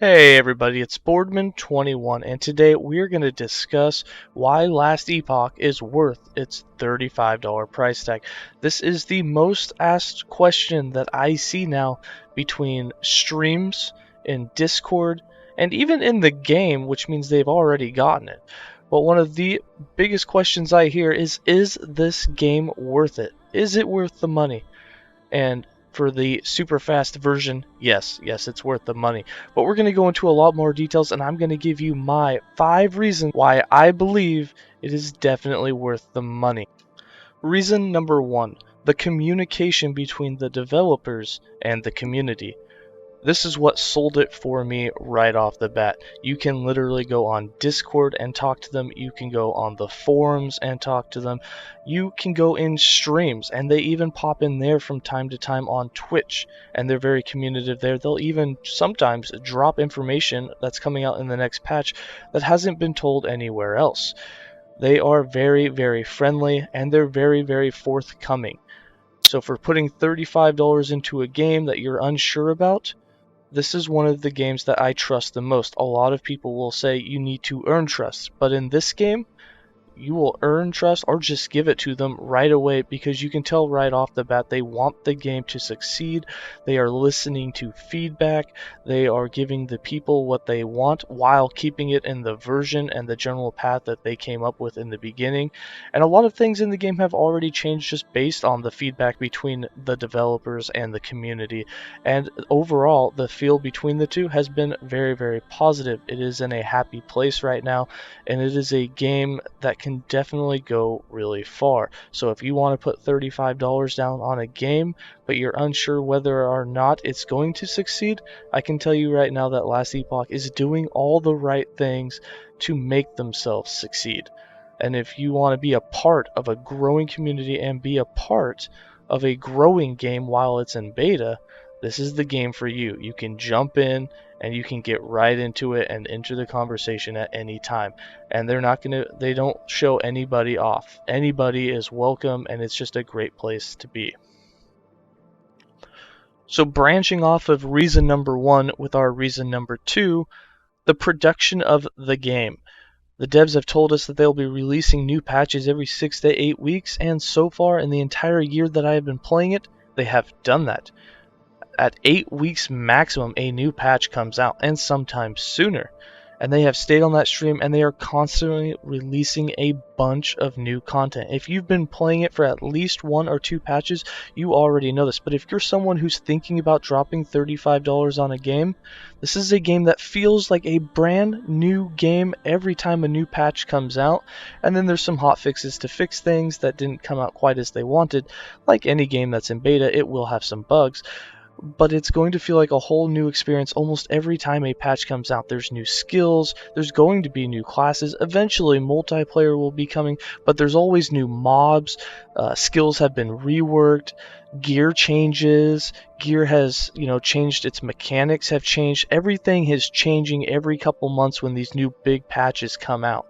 Hey everybody, it's Boardman21 and today we're going to discuss why Last Epoch is worth its $35 price tag. This is the most asked question that I see now between streams, in Discord, and even in the game, which means they've already gotten it. But one of the biggest questions I hear is this game worth it? Is it worth the money? And for the super fast version, yes, it's worth the money. But we're going to go into a lot more details, and I'm going to give you my 5 reasons why I believe it is definitely worth the money. Reason number 1, the communication between the developers and the community. This is what sold it for me right off the bat. You can literally go on Discord and talk to them. You can go on the forums and talk to them. You can go in streams, and they even pop in there from time to time on Twitch, and they're very communicative there. They'll even sometimes drop information that's coming out in the next patch that hasn't been told anywhere else. They are very, very friendly, and they're very, very forthcoming. So for putting $35 into a game that you're unsure about, this is one of the games that I trust the most. A lot of people will say you need to earn trust, but in this game, you will earn trust or just give it to them right away, because you can tell right off the bat they want the game to succeed. They are listening to feedback. They are giving the people what they want while keeping it in the version and the general path that they came up with in the beginning. And a lot of things in the game have already changed just based on the feedback between the developers and the community. And overall, the feel between the two has been very, very positive. It is in a happy place right now, and it is a game that can definitely go really far. So if you want to put $35 down on a game, but you're unsure whether or not it's going to succeed, I can tell you right now that Last Epoch is doing all the right things to make themselves succeed. And if you want to be a part of a growing community and be a part of a growing game while it's in beta, this is the game for you. You can jump in and you can get right into it and enter the conversation at any time. And they don't show anybody off. Anybody is welcome, and it's just a great place to be. So branching off of reason number 1 with our reason number 2, the production of the game. The devs have told us that they'll be releasing new patches every 6 to 8 weeks, and so far in the entire year that I have been playing it, they have done that. At 8 weeks maximum, a new patch comes out, and sometimes sooner. And they have stayed on that stream, and they are constantly releasing a bunch of new content. If you've been playing it for at least 1 or 2 patches, you already know this. But if you're someone who's thinking about dropping $35 on a game, this is a game that feels like a brand new game every time a new patch comes out. And then there's some hot fixes to fix things that didn't come out quite as they wanted. Like any game that's in beta, it will have some bugs, but it's going to feel like a whole new experience almost every time a patch comes out. There's new skills, there's going to be new classes, eventually multiplayer will be coming, but there's always new mobs, skills have been reworked, gear changes, gear has, changed, its mechanics have changed, everything is changing every couple months when these new big patches come out.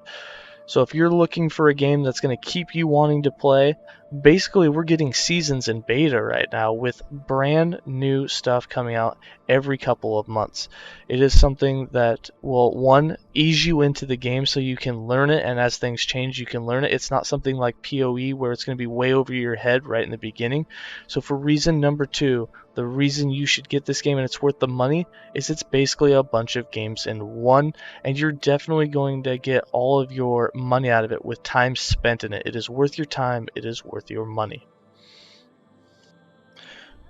So if you're looking for a game that's going to keep you wanting to play, basically we're getting seasons in beta right now with brand new stuff coming out every couple of months. It is something that will, 1, ease you into the game so you can learn it, and as things change you can learn it. It's not something like PoE where it's going to be way over your head right in the beginning. So for reason number 2, the reason you should get this game and it's worth the money is it's basically a bunch of games in one, and you're definitely going to get all of your money out of it with time spent in it. It is worth your time, it is worth your money.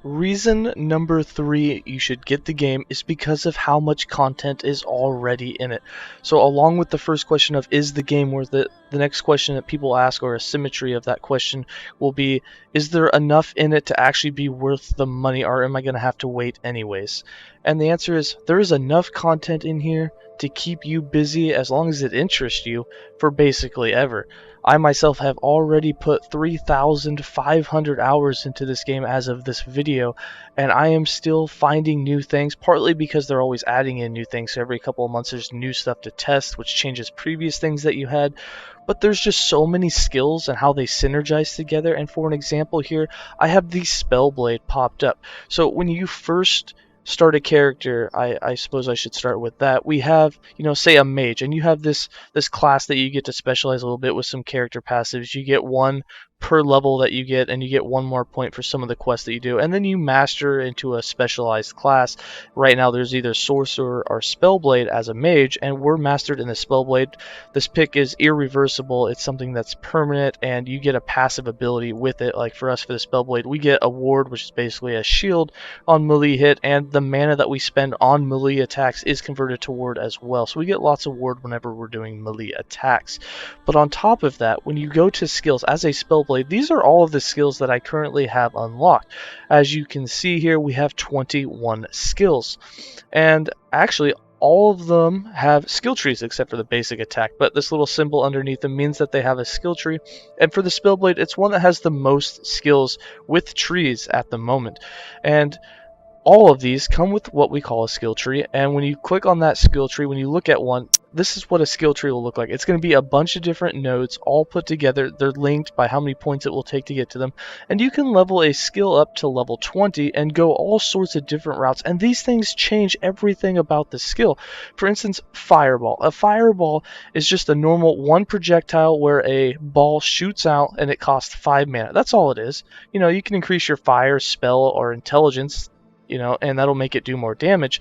Reason number 3 you should get the game is because of how much content is already in it. So along with the first question of is the game worth it, the next question that people ask, or a symmetry of that question, will be, is there enough in it to actually be worth the money, or am I going to have to wait anyways? And the answer is, there is enough content in here to keep you busy as long as it interests you for basically ever. I myself have already put 3,500 hours into this game as of this video, and I am still finding new things, partly because they're always adding in new things. So every couple of months there's new stuff to test, which changes previous things that you had. But there's just so many skills and how they synergize together. And for an example here, I have the Spellblade popped up. So when you first start a character, I suppose I should start with that. We have, say a mage, and you have this class that you get to specialize a little bit with some character passives. You get one per level that you get, and you get one more point for some of the quests that you do, and then you master into a specialized class. Right now there's either sorcerer or spellblade as a mage, and we're mastered in the spellblade. This pick is irreversible. It's something that's permanent, and you get a passive ability with it. Like for us, for the spellblade, we get a ward, which is basically a shield on melee hit, and the mana that we spend on melee attacks is converted to ward as well. So we get lots of ward whenever we're doing melee attacks. But on top of that, when you go to skills as a spellblade, these are all of the skills that I currently have unlocked. As you can see here, we have 21 skills. And actually, all of them have skill trees except for the basic attack, but this little symbol underneath them means that they have a skill tree. And for the spellblade, it's one that has the most skills with trees at the moment. And all of these come with what we call a skill tree, and when you click on that skill tree, when you look at one, this is what a skill tree will look like. It's going to be a bunch of different nodes all put together. They're linked by how many points it will take to get to them, and you can level a skill up to level 20 and go all sorts of different routes, and these things change everything about the skill. For instance, fireball. A fireball is just a normal one projectile where a ball shoots out and it costs 5 mana. That's all it is. You can increase your fire, spell, or intelligence, and that'll make it do more damage.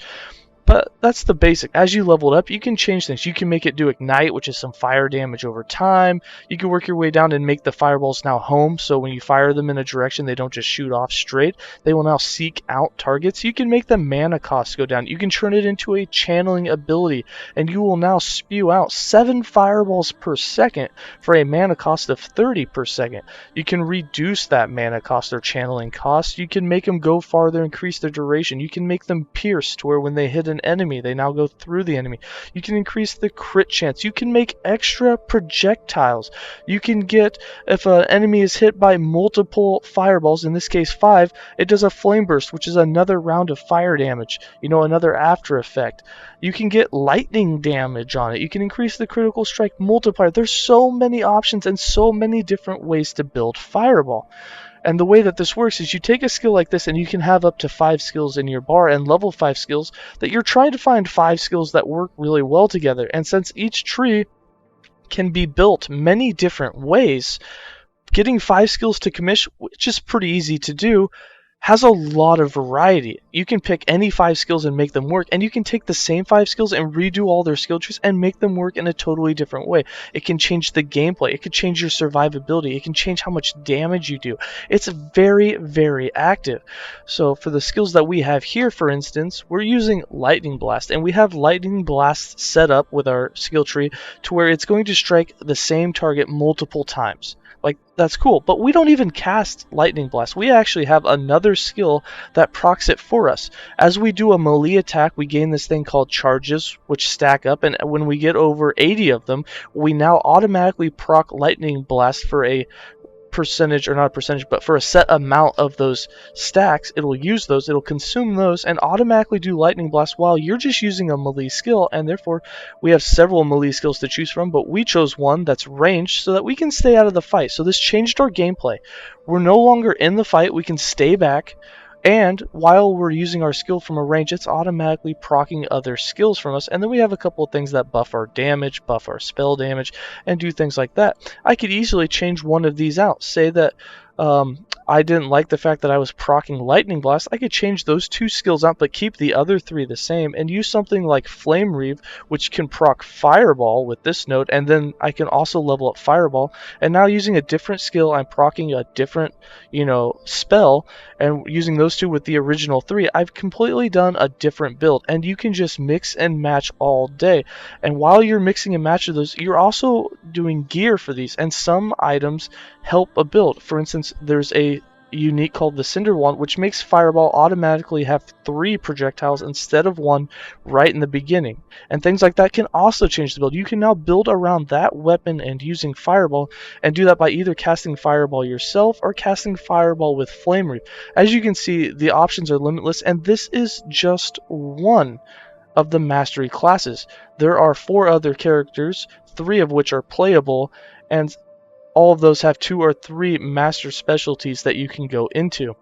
But that's the basic. As you level it up, you can change things. You can make it do ignite, which is some fire damage over time. You can work your way down and make the fireballs now home, so when you fire them in a direction, they don't just shoot off straight. They will now seek out targets. You can make the mana cost go down. You can turn it into a channeling ability, and you will now spew out 7 fireballs per second for a mana cost of 30 per second. You can reduce that mana cost or channeling cost. You can make them go farther, increase their duration. You can make them pierce to where when they hit an enemy, they now go through the enemy. You can increase the crit chance. You can make extra projectiles. You can get, if an enemy is hit by multiple fireballs, in this case 5, it does a flame burst, which is another round of fire damage, another after effect. You can get lightning damage on it. You can increase the critical strike multiplier. There's so many options and so many different ways to build fireball. And the way that this works is you take a skill like this, and you can have up to 5 skills in your bar and level 5 skills that you're trying to find 5 skills that work really well together. And since each tree can be built many different ways, getting 5 skills to commission, which is pretty easy to do, has a lot of variety. You can pick any 5 skills and make them work, and you can take the same 5 skills and redo all their skill trees and make them work in a totally different way. It can change the gameplay, it can change your survivability, it can change how much damage you do. It's very, very active. So for the skills that we have here, for instance, we're using Lightning Blast, and we have Lightning Blast set up with our skill tree to where it's going to strike the same target multiple times. Like, that's cool, but we don't even cast Lightning Blast. We actually have another skill that procs it for us. As we do a melee attack, we gain this thing called charges, which stack up, and when we get over 80 of them, we now automatically proc Lightning Blast for a percentage, or not a percentage, but for a set amount of those stacks. It'll use those, it'll consume those, and automatically do Lightning Blast while you're just using a melee skill. And therefore we have several melee skills to choose from, but we chose one that's ranged so that we can stay out of the fight. So this changed our gameplay. We're no longer in the fight, we can stay back, and while we're using our skill from a range, it's automatically proccing other skills from us. And then we have a couple of things that buff our damage, buff our spell damage, and do things like that. I could easily change one of these out. Say that I didn't like the fact that I was proccing Lightning Blast. I could change those 2 skills out, but keep the other 3 the same, and use something like Flame Reave, which can proc Fireball with this node, and then I can also level up Fireball. And now using a different skill, I'm proccing a different, spell, and using those 2 with the original 3, I've completely done a different build. And you can just mix and match all day. And while you're mixing and matching those, you're also doing gear for these, and some items help a build. For instance, there's a unique called the Cinder Wand, which makes Fireball automatically have 3 projectiles instead of 1 right in the beginning. And things like that can also change the build. You can now build around that weapon and using Fireball, and do that by either casting Fireball yourself or casting Fireball with Flame Reave. As you can see, the options are limitless, and this is just one of the mastery classes. There are 4 other characters, 3 of which are playable, and all of those have 2 or 3 master specialties that you can go into.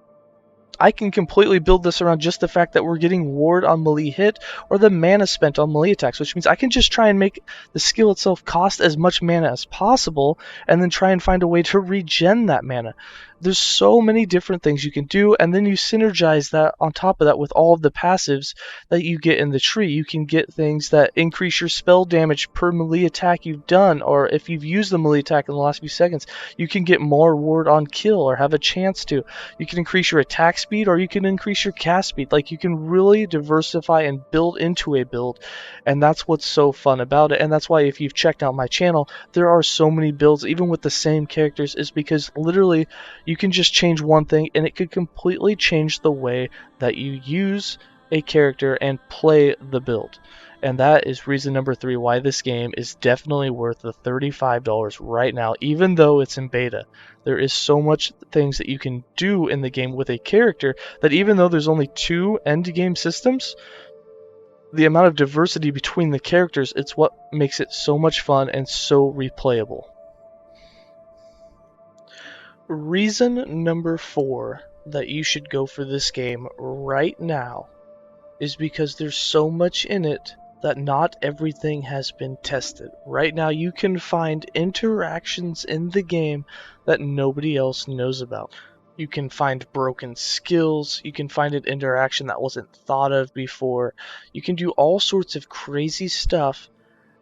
I can completely build this around just the fact that we're getting ward on melee hit or the mana spent on melee attacks, which means I can just try and make the skill itself cost as much mana as possible and then try and find a way to regen that mana. There's so many different things you can do, and then you synergize that on top of that with all of the passives that you get in the tree. You can get things that increase your spell damage per melee attack you've done, or if you've used the melee attack in the last few seconds, you can get more ward on kill or have a chance to. You can increase your attack speed or you can increase your cast speed. Like, you can really diversify and build into a build, and that's what's so fun about it. And that's why if you've checked out my channel, there are so many builds even with the same characters, is because literally you can just change one thing and it could completely change the way that you use a character and play the build. And that is reason number 3 why this game is definitely worth the $35 right now, even though it's in beta. There is so much things that you can do in the game with a character that even though there's only 2 end game systems, the amount of diversity between the characters, it's what makes it so much fun and so replayable. Reason number 4 that you should go for this game right now is because there's so much in it that not everything has been tested. Right now you can find interactions in the game that nobody else knows about. You can find broken skills, you can find an interaction that wasn't thought of before. You can do all sorts of crazy stuff,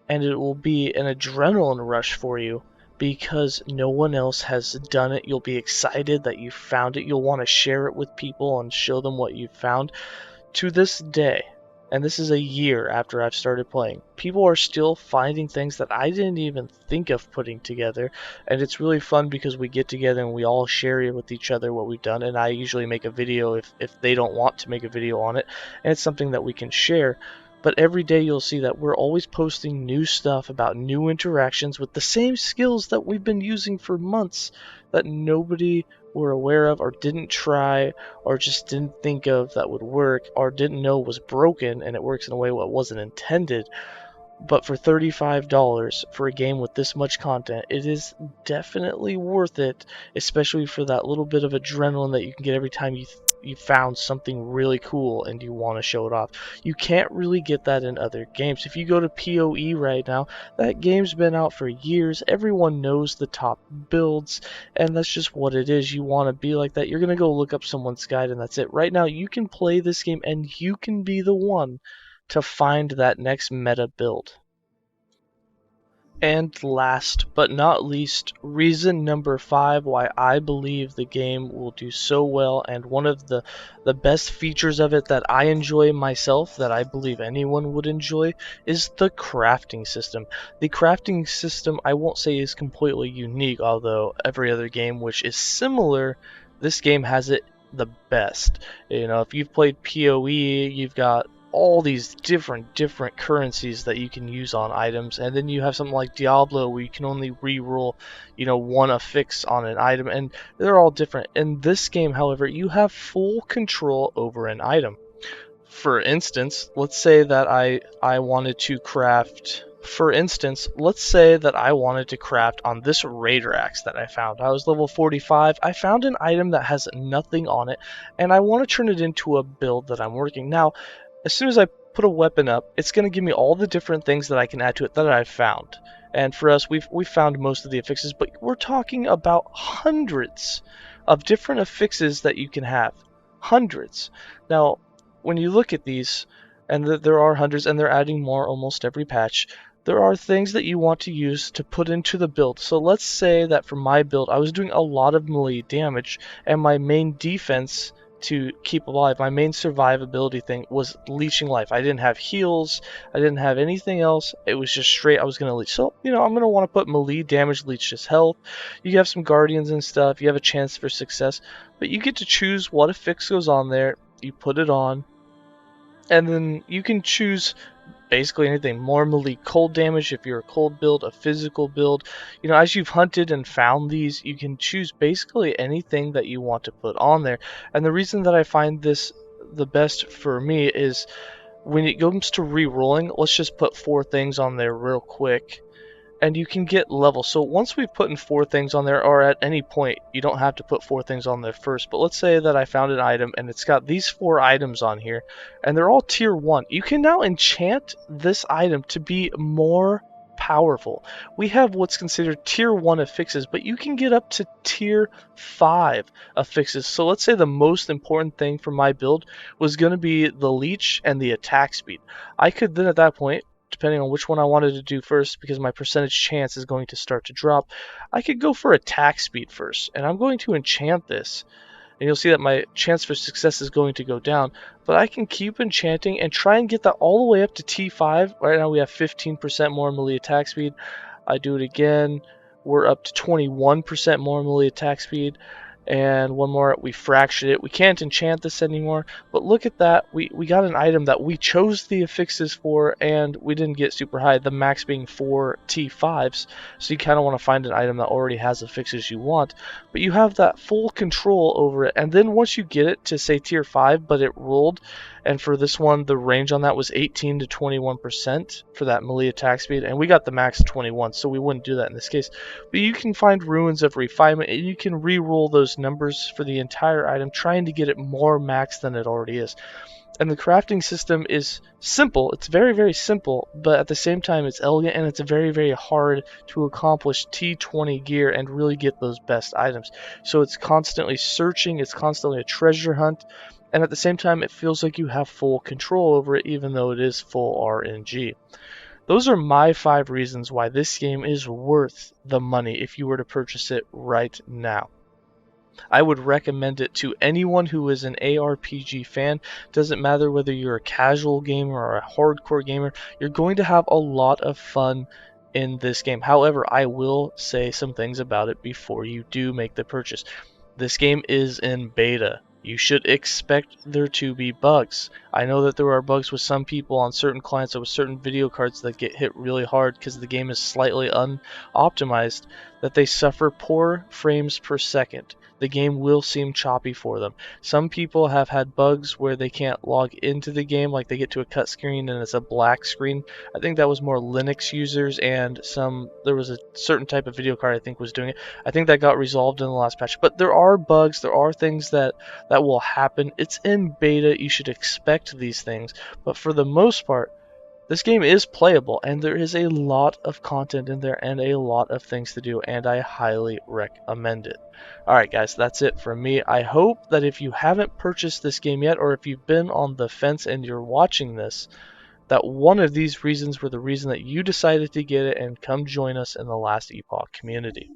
and it will be an adrenaline rush for you because no one else has done it. You'll be excited that you found it. You'll want to share it with people and show them what you found. To this day, and this is a year after I've started playing, people are still finding things that I didn't even think of putting together, and it's really fun because we get together and we all share it with each other what we've done, and I usually make a video if they don't want to make a video on it, and it's something that we can share. But every day you'll see that we're always posting new stuff about new interactions with the same skills that we've been using for months that nobody were aware of or didn't try or just didn't think of that would work or didn't know was broken, and it works in a way that wasn't intended. But for $35 for a game with this much content, it is definitely worth it, especially for that little bit of adrenaline that you can get every time you found something really cool and you want to show it off. You can't really get that in other games. If you go to PoE right now, that game's been out for years. Everyone knows the top builds, and that's just what it is. You want to be like that, you're going to go look up someone's guide, and that's it. Right now, you can play this game, and you can be the one to find that next meta build. And last but not least, reason number 5 why I believe the game will do so well, and one of the best features of it that I enjoy myself, that I believe anyone would enjoy, is the crafting system. The crafting system, I won't say is completely unique, although every other game which is similar, this game has it the best. You know, if you've played PoE, you've got all these different currencies that you can use on items, and then you have something like Diablo where you can only re-roll, one affix on an item, and they're all different. In this game, however, you have full control over an item. For instance, let's say that I wanted to craft. For instance, let's say that I wanted to craft on this Raider Axe that I found. I was level 45. I found an item that has nothing on it, and I want to turn it into a build that I'm working. Now, as soon as I put a weapon up, it's going to give me all the different things that I can add to it that I've found. And for us, we've found most of the affixes, but we're talking about hundreds of different affixes that you can have. Hundreds. Now, when you look at these, and there are hundreds, and they're adding more almost every patch, there are things that you want to use to put into the build. So let's say that for my build, I was doing a lot of melee damage, and my main defense to keep alive, my main survivability thing, was leeching life. I didn't have heals, I didn't have anything else, it was just straight I was going to leech. So, I'm going to want to put melee damage, leech just health. You have some guardians and stuff, you have a chance for success, but you get to choose what affix goes on there, you put it on, and then you can choose basically anything. More melee cold damage if you're a cold build, a physical build. As you've hunted and found these, you can choose basically anything that you want to put on there. And the reason that I find this the best for me is when it comes to re-rolling, let's just put 4 things on there real quick. and you can get levels. So once we've put in 4 things on there, or at any point, you don't have to put 4 things on there first, but let's say that I found an item and it's got these 4 items on here, and they're all tier 1. You can now enchant this item to be more powerful. We have what's considered tier 1 affixes, but you can get up to tier 5 affixes. So let's say the most important thing for my build was going to be the leech and the attack speed. I could then at that point, depending on which one I wanted to do first, because my percentage chance is going to start to drop, I could go for attack speed first, and I'm going to enchant this. And you'll see that my chance for success is going to go down, but I can keep enchanting and try and get that all the way up to T5. Right now we have 15% more melee attack speed. I do it again, we're up to 21% more melee attack speed. And one more, we fractured it. We can't enchant this anymore, but look at that. We got an item that we chose the affixes for, and we didn't get super high, the max being 4 T5s. So you kind of want to find an item that already has affixes you want, but you have that full control over it. And then once you get it to say tier 5, but it rolled, and for this one, the range on that was 18 to 21% for that melee attack speed, and we got the max 21, so we wouldn't do that in this case. But you can find ruins of refinement, and you can re-roll those numbers for the entire item, trying to get it more max than it already is. And the crafting system is simple. It's very, very simple, but at the same time it's elegant, and it's very, very hard to accomplish T20 gear and really get those best items. So it's constantly searching, it's constantly a treasure hunt, and at the same time it feels like you have full control over it, even though it is full RNG. Those are my 5 reasons why this game is worth the money if you were to purchase it right now. I would recommend it to anyone who is an ARPG fan. Doesn't matter whether you're a casual gamer or a hardcore gamer, you're going to have a lot of fun in this game. However, I will say some things about it before you do make the purchase. This game is in beta. You should expect there to be bugs. I know that there are bugs with some people on certain clients or with certain video cards that get hit really hard because the game is slightly unoptimized, that they suffer poor frames per second. The game will seem choppy for them. Some people have had bugs where they can't log into the game, like they get to a cut screen and it's a black screen. I think that was more Linux users, and there was a certain type of video card I think was doing it. I think that got resolved in the last patch. But there are bugs, there are things that will happen. It's in beta, you should expect these things. But for the most part, this game is playable, and there is a lot of content in there and a lot of things to do, and I highly recommend it. Alright guys, that's it from me. I hope that if you haven't purchased this game yet, or if you've been on the fence and you're watching this, that one of these reasons were the reason that you decided to get it and come join us in the Last Epoch community.